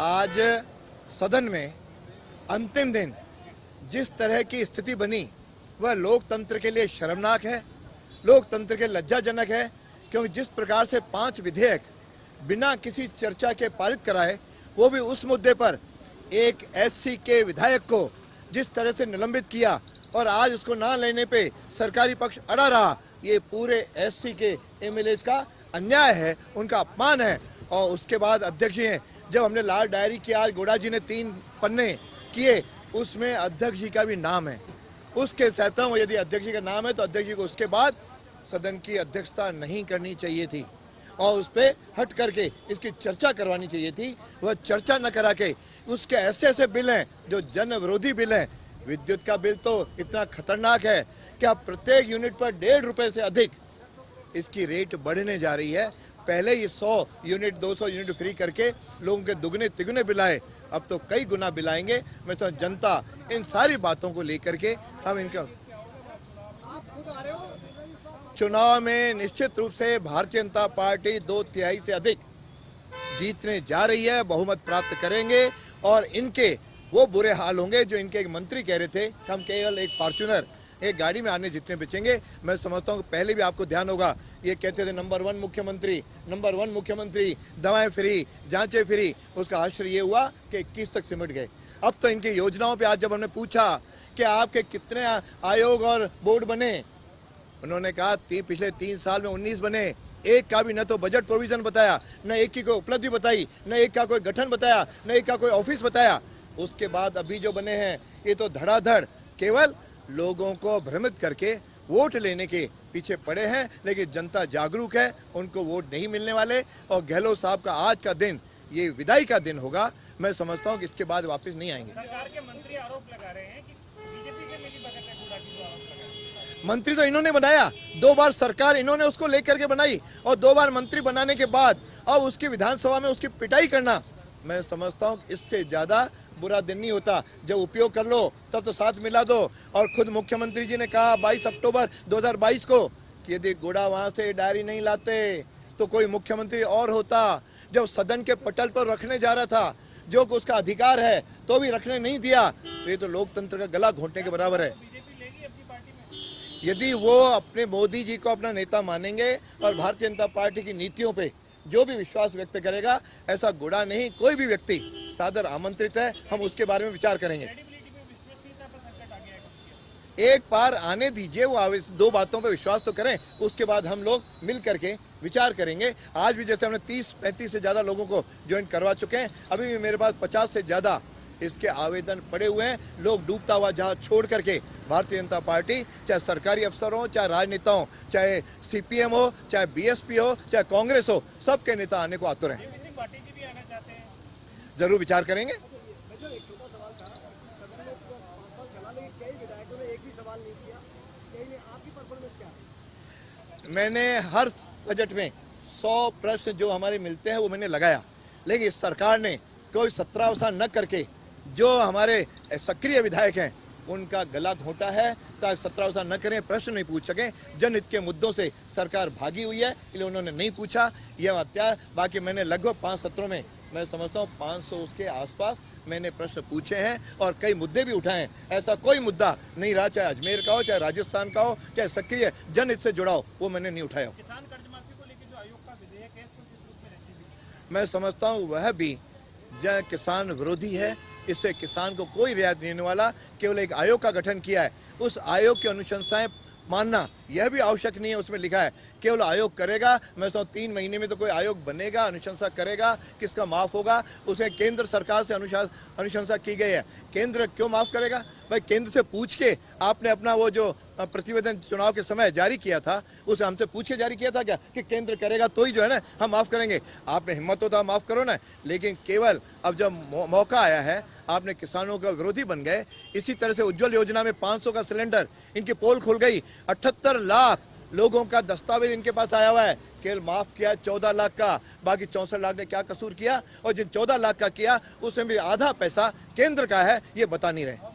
आज सदन में अंतिम दिन जिस तरह की स्थिति बनी वह लोकतंत्र के लिए शर्मनाक है, लोकतंत्र के लज्जाजनक है। क्योंकि जिस प्रकार से 5 विधेयक बिना किसी चर्चा के पारित कराए, वो भी उस मुद्दे पर एक एससी के विधायक को जिस तरह से निलंबित किया और आज उसको ना लेने पे सरकारी पक्ष अड़ा रहा, ये पूरे एससी के एमएलए का अन्याय है, उनका अपमान है। और उसके बाद अध्यक्ष जी हैं, जब हमने लाल डायरी की, आज गोड़ा जी ने 3 पन्ने किए, उसमें अध्यक्ष जी का भी नाम है। उसके कहता हूँ यदि अध्यक्ष जी का नाम है तो अध्यक्ष जी को उसके बाद सदन की अध्यक्षता नहीं करनी चाहिए थी और उस पर हट करके इसकी चर्चा करवानी चाहिए थी। वह चर्चा न करा के उसके ऐसे ऐसे बिल हैं जो जन विरोधी बिल हैं। विद्युत का बिल तो इतना खतरनाक है कि अब प्रत्येक यूनिट पर 1.5 रुपये से अधिक इसकी रेट बढ़ने जा रही है। पहले ये 100 यूनिट 200 यूनिट फ्री करके लोगों के दुगने तिगुने बिलाए, अब तो कई गुना बिलाएंगे। मैं तो जनता इन सारी बातों को लेकर के हम इनका चुनाव में निश्चित रूप से भारतीय जनता पार्टी 2/3 से अधिक जीतने जा रही है, बहुमत प्राप्त करेंगे। और इनके वो बुरे हाल होंगे जो इनके एक मंत्री कह रहे थे कि हम केवल एक फॉर्च्यूनर एक गाड़ी में आने जितने बचेंगे। मैं समझता हूँ पहले भी आपको ध्यान होगा, ये कहते थे नंबर 1 मुख्यमंत्री, दवाएं फ्री, जांचें फ्री। उसका आश्रय ये हुआ कि 21 तक सिमट गए। अब तो इनकी योजनाओं पे आज जब हमने पूछा कि आपके कितने आयोग और बोर्ड बने, उन्होंने कहा पिछले 3 साल में 19 बने। एक का भी न तो बजट प्रोविजन बताया, न एक की कोई उपलब्धि बताई, न एक का कोई गठन बताया, न एक का कोई ऑफिस बताया। उसके बाद अभी जो बने हैं ये तो धड़ाधड़ केवल लोगों को भ्रमित करके वोट लेने के पीछे पड़े हैं। लेकिन जनता जागरूक है, उनको वोट नहीं मिलने वाले। और गहलोत साहब का आज का दिन ये विदाई का दिन होगा। मैं समझता हूँ कि इसके बाद वापस नहीं आएंगे। सरकार के मंत्री आरोप लगा रहे हैं कि बीजेपी के मिली भगत है, गुड़ा की जो आरोप लगा रहे हैं। मंत्री तो इन्होंने बनाया, 2 बार सरकार इन्होंने उसको लेकर के बनाई और 2 बार मंत्री बनाने के बाद अब उसकी विधानसभा में उसकी पिटाई करना, मैं समझता हूँ इससे ज्यादा बुरा दिन नहीं होता। जब उपयोग कर लो तब तो साथ मिला दो। और खुद मुख्यमंत्री जी ने कहा 22 अक्टूबर 2022 को कि यदि गोड़ा वहां से डायरी नहीं लाते तो कोई मुख्यमंत्री और होता। जब सदन के पटल पर रखने जा रहा था, जो कि उसका अधिकार है, तो भी रखने नहीं दिया, तो ये तो लोकतंत्र का गला घोंटने के बराबर है। बीजेपी लेगी अपनी पार्टी में? यदि वो अपने मोदी जी को अपना नेता मानेंगे और भारतीय जनता पार्टी की नीतियों पे जो भी विश्वास व्यक्त करेगा, ऐसा गुड़ा नहीं कोई भी व्यक्ति सादर आमंत्रित है, हम उसके बारे में विचार करेंगे। एक बार आने दीजिए, वो 2 बातों पे विश्वास तो करें, उसके बाद हम लोग मिल करके विचार करेंगे। आज भी जैसे हमने 30-35 से ज़्यादा लोगों को ज्वाइन करवा चुके हैं, अभी भी मेरे पास 50 से ज़्यादा इसके आवेदन पड़े हुए हैं। लोग डूबता हुआ जहाज छोड़ करके भारतीय जनता पार्टी, चाहे सरकारी अफसर हो, चाहे राजनेता हो, चाहे सीपीएम हो, चाहे बीएसपी हो, चाहे कांग्रेस हो, सबके नेता आने को आतुर हैं। जरूर विचार करेंगे। मैंने हर बजट में 100 प्रश्न जो हमारे मिलते हैं वो मैंने लगाया, लेकिन इस सरकार ने कोई 17 न करके जो हमारे सक्रिय विधायक हैं उनका गला घोंटा है। तो 17 न करें, प्रश्न नहीं पूछ सकें। जनहित के मुद्दों से सरकार भागी हुई है, इसलिए उन्होंने नहीं पूछा। यह हत्या, बाकी मैंने लगभग 5 सत्रों में मैं समझता हूँ 500 उसके आसपास मैंने प्रश्न पूछे हैं और कई मुद्दे भी उठाए हैं। ऐसा कोई मुद्दा नहीं रहा, चाहे अजमेर का हो, चाहे राजस्थान का हो, चाहे सक्रिय जनहित से जुड़ा हो, वो मैंने नहीं उठाया। किसान कर्ज माफी को लेकर जो आयोग का विधेयक है, इसको किस रूप में रखेंगे? मैं समझता हूँ वह भी जो किसान विरोधी है। इससे किसान को कोई रियायत नहीं होने वाला। केवल एक आयोग का गठन किया है, उस आयोग की अनुशंसाएं मानना यह भी आवश्यक नहीं है। उसमें लिखा है केवल आयोग करेगा। मैं समझता हूँ 3 महीने में तो कोई आयोग बनेगा, अनुशंसा करेगा, किसका माफ़ होगा। उसे केंद्र सरकार से अनुशंसा की गई है। केंद्र क्यों माफ़ करेगा भाई? केंद्र से पूछ के आपने अपना वो जो प्रतिवेदन चुनाव के समय जारी किया था, उसे हमसे पूछ के जारी किया था क्या कि केंद्र करेगा तो ही जो है ना हम माफ़ करेंगे? आपने हिम्मत होता माफ़ करो ना। लेकिन केवल अब जब मौका आया है, आपने किसानों का विरोधी बन गए। इसी तरह से उज्ज्वल योजना में 500 का सिलेंडर, इनकी पोल खुल गई। 78 लाख लोगों का दस्तावेज इनके पास आया हुआ है। केवल माफ किया 14 लाख का, बाकी 64 लाख ने क्या कसूर किया? और जिन 14 लाख का किया उसमें भी आधा पैसा केंद्र का है, ये बता नहीं रहे।